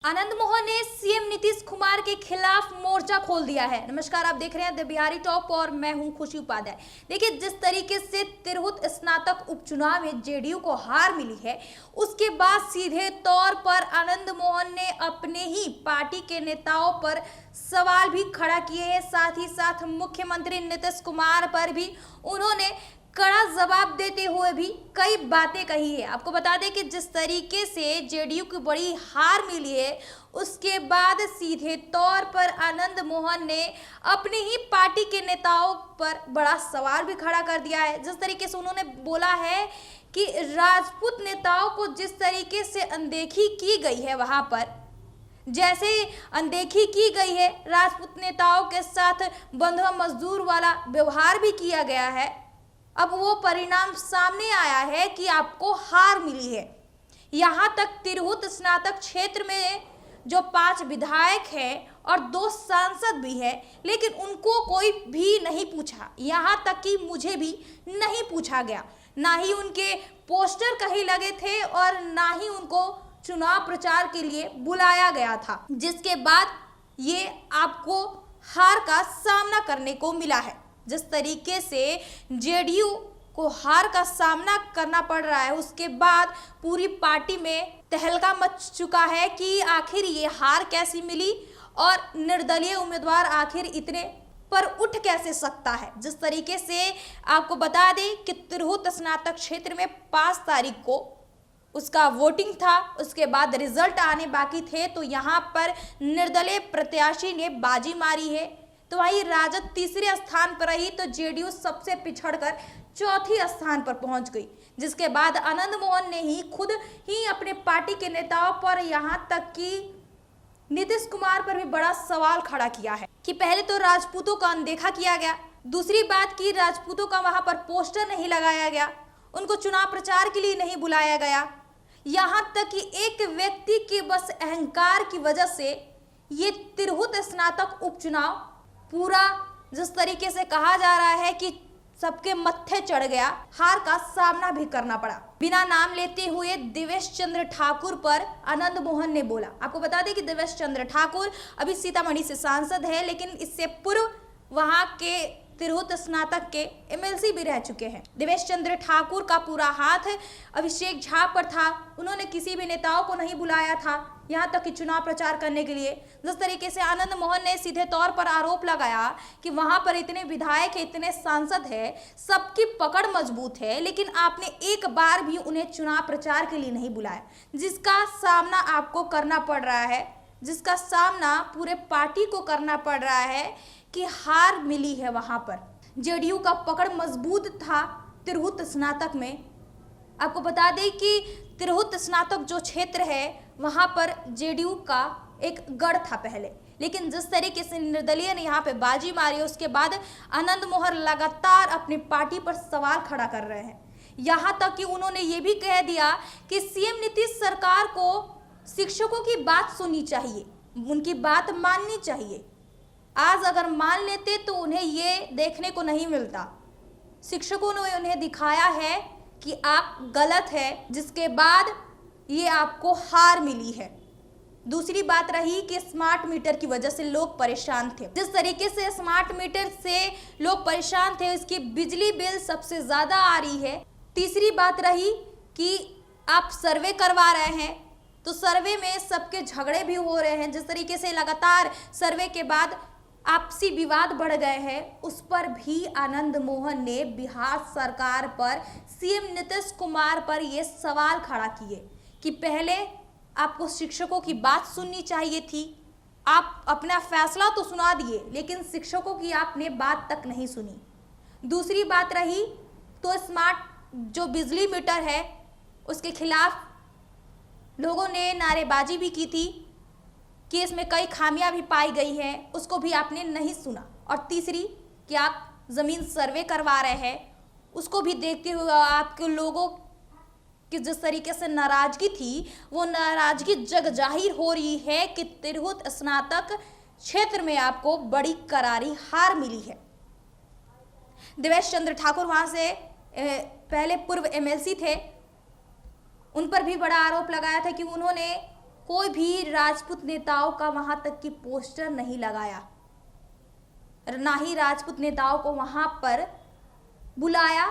आनंद मोहन ने सीएम नीतीश कुमार के खिलाफ मोर्चा खोल दिया है। नमस्कार, आप देख रहे हैं द बिहारी टॉप और मैं हूं खुशी उपाध्याय। देखिए, जिस तरीके से तिरहुत स्नातक उपचुनाव में जेडीयू को हार मिली है, उसके बाद सीधे तौर पर आनंद मोहन ने अपने ही पार्टी के नेताओं पर सवाल भी खड़ा किए हैं। साथ ही साथ मुख्यमंत्री नीतीश कुमार पर भी उन्होंने कड़ा जवाब देते हुए भी कई बातें कही है। आपको बता दें कि जिस तरीके से जेडीयू की बड़ी हार मिली है, उसके बाद सीधे तौर पर आनंद मोहन ने अपनी ही पार्टी के नेताओं पर बड़ा सवाल भी खड़ा कर दिया है। जिस तरीके से उन्होंने बोला है कि राजपूत नेताओं को जिस तरीके से अनदेखी की गई है, वहां पर जैसे अनदेखी की गई है, राजपूत नेताओं के साथ बंधुआ मजदूर वाला व्यवहार भी किया गया है। अब वो परिणाम सामने आया है कि आपको हार मिली है। यहाँ तक तिरहुत स्नातक क्षेत्र में जो 5 विधायक हैं और 2 सांसद भी हैं, लेकिन उनको कोई भी नहीं पूछा। यहाँ तक कि मुझे भी नहीं पूछा गया। ना ही उनके पोस्टर कहीं लगे थे और ना ही उनको चुनाव प्रचार के लिए बुलाया गया था, जिसके बाद ये आपको हार का सामना करने को मिला है। जिस तरीके से जेडीयू को हार का सामना करना पड़ रहा है, उसके बाद पूरी पार्टी में तहलका मच चुका है कि आखिर ये हार कैसी मिली और निर्दलीय उम्मीदवार आखिर इतने पर उठ कैसे सकता है। जिस तरीके से आपको बता दें कि तिरहुत स्नातक क्षेत्र में 5 तारीख को उसका वोटिंग था, उसके बाद रिजल्ट आने बाकी थे, तो यहाँ पर निर्दलीय प्रत्याशी ने बाजी मारी है। तो वहीं राजद तीसरे स्थान पर रही, तो जेडीयू सबसे पिछड़कर चौथी स्थान पर पहुंच गई। जिसके बाद आनंद मोहन ने ही खुद ही अपने पार्टी के नेताओं पर, यहां तक कि नीतीश कुमार पर भी बड़ा सवाल खड़ा किया है कि पहले तो राजपूतों का अनदेखा किया गया, दूसरी बात कि राजपूतों का वहां पर पोस्टर नहीं लगाया गया, उनको चुनाव प्रचार के लिए नहीं बुलाया गया। यहां तक कि एक व्यक्ति के बस अहंकार की वजह से ये तिरहुत स्नातक उपचुनाव पूरा, जिस तरीके से कहा जा रहा है कि सबके मत्थे चढ़ गया, हार का सामना भी करना पड़ा। बिना नाम लेते हुए देवेश चंद्र ठाकुर पर आनंद मोहन ने बोला। आपको बता दें कि देवेश चंद्र ठाकुर अभी सीतामढ़ी से सांसद है, लेकिन इससे पूर्व वहां के तिरहुत स्नातक के एमएलसी भी रह चुके हैं। देवेश चंद्र ठाकुर का पूरा हाथ अभिषेक झा पर था। उन्होंने किसी भी नेताओं को नहीं बुलाया था, यहाँ तक कि चुनाव प्रचार करने के लिए। जिस तरीके से आनंद मोहन ने सीधे तौर पर आरोप लगाया कि वहां पर इतने विधायक है, इतने सांसद है, सबकी पकड़ मजबूत है, लेकिन आपने एक बार भी उन्हें चुनाव प्रचार के लिए नहीं बुलाया, जिसका सामना आपको करना पड़ रहा है, जिसका सामना पूरे पार्टी को करना पड़ रहा है कि हार मिली है। वहां पर जेडीयू का पकड़ मजबूत था तिरहुत स्नातक में। आपको बता दें कि तिरहुत स्नातक जो क्षेत्र है, वहां पर जेडीयू का एक गढ़ था पहले, लेकिन जिस तरीके से निर्दलीय ने यहाँ पे बाजी मारी, उसके बाद आनंद मोहन लगातार अपनी पार्टी पर सवाल खड़ा कर रहे हैं। यहाँ तक कि उन्होंने ये भी कह दिया कि सीएम नीतीश सरकार को शिक्षकों की बात सुननी चाहिए, उनकी बात माननी चाहिए। आज अगर मान लेते तो उन्हें ये देखने को नहीं मिलता। शिक्षकों ने उन्हें दिखाया है कि आप गलत है, जिसके बाद ये आपको हार मिली है। दूसरी बात रही कि स्मार्ट मीटर की वजह से लोग परेशान थे। जिस तरीके से स्मार्ट मीटर से लोग परेशान थे, उसकी बिजली बिल सबसे ज्यादा आ रही है। तीसरी बात रही कि आप सर्वे करवा रहे हैं, तो सर्वे में सबके झगड़े भी हो रहे हैं। जिस तरीके से लगातार सर्वे के बाद आपसी विवाद बढ़ गए हैं, उस पर भी आनंद मोहन ने बिहार सरकार पर, सीएम नीतीश कुमार पर यह सवाल खड़ा किए कि पहले आपको शिक्षकों की बात सुननी चाहिए थी। आप अपना फैसला तो सुना दिए, लेकिन शिक्षकों की आपने बात तक नहीं सुनी। दूसरी बात रही तो स्मार्ट जो बिजली मीटर है, उसके खिलाफ लोगों ने नारेबाजी भी की थी कि इसमें कई खामियां भी पाई गई हैं, उसको भी आपने नहीं सुना। और तीसरी कि आप ज़मीन सर्वे करवा रहे हैं, उसको भी देखते हुए आपके लोगों की जिस तरीके से नाराज़गी थी, वो नाराज़गी जग जाहिर हो रही है कि तिरहुत स्नातक क्षेत्र में आपको बड़ी करारी हार मिली है। देवेश चंद्र ठाकुर वहाँ से पहले पूर्व एमएलसी थे, उन पर भी बड़ा आरोप लगाया था कि उन्होंने कोई भी राजपूत नेताओं का वहां तक की पोस्टर नहीं लगाया, ना ही राजपूत नेताओं को वहां पर बुलाया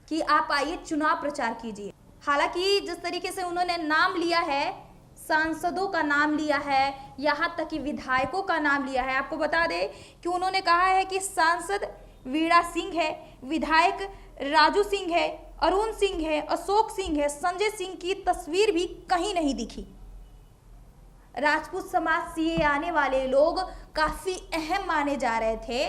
कि आप आइए चुनाव प्रचार कीजिए। हालांकि जिस तरीके से उन्होंने नाम लिया है, सांसदों का नाम लिया है, यहाँ तक कि विधायकों का नाम लिया है। आपको बता दें कि उन्होंने कहा है कि सांसद वीणा सिंह है, विधायक राजू सिंह है, अरुण सिंह है, अशोक सिंह है, संजय सिंह की तस्वीर भी कहीं नहीं दिखी। राजपूत समाज से आने वाले लोग काफी अहम माने जा रहे थे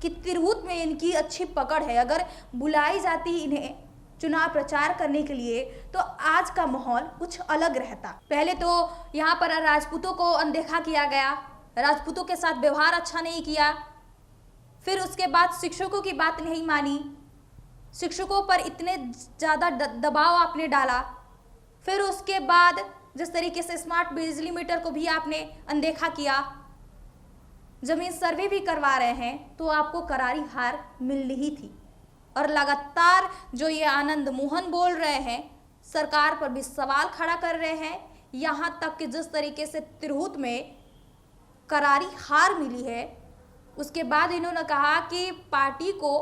कि तिरहुत में इनकी अच्छी पकड़ है। अगर बुलाई जाती इन्हें चुनाव प्रचार करने के लिए तो आज का माहौल कुछ अलग रहता। पहले तो यहाँ पर राजपूतों को अनदेखा किया गया, राजपूतों के साथ व्यवहार अच्छा नहीं किया, फिर उसके बाद शिक्षकों की बात नहीं मानी, शिक्षकों पर इतने ज़्यादा दबाव आपने डाला, फिर उसके बाद जिस तरीके से स्मार्ट बिजली मीटर को भी आपने अनदेखा किया, जमीन सर्वे भी करवा रहे हैं, तो आपको करारी हार मिलनी ही थी। और लगातार जो ये आनंद मोहन बोल रहे हैं, सरकार पर भी सवाल खड़ा कर रहे हैं, यहाँ तक कि जिस तरीके से तिरहुत में करारी हार मिली है, उसके बाद इन्होंने कहा कि पार्टी को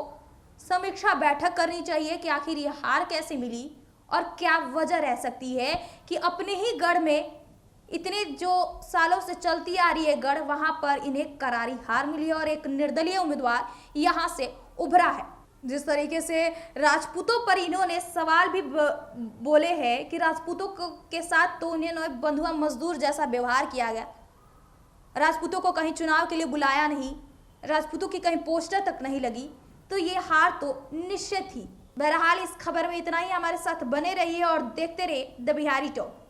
समीक्षा बैठक करनी चाहिए कि आखिर ये हार कैसे मिली और क्या वजह रह सकती है कि अपने ही गढ़ में इतने जो सालों से चलती आ रही है गढ़, वहां पर इन्हें करारी हार मिली और एक निर्दलीय उम्मीदवार यहां से उभरा है। जिस तरीके से राजपूतों पर इन्होंने सवाल भी बोले हैं कि राजपूतों के साथ तो उन्हें बंधुआ मजदूर जैसा व्यवहार किया गया, राजपूतों को कहीं चुनाव के लिए बुलाया नहीं, राजपूतों की कहीं पोस्टर तक नहीं लगी, तो ये हार तो निश्चित थी। बहरहाल इस खबर में इतना ही। हमारे साथ बने रहिए और देखते रहिए द बिहारी टॉक।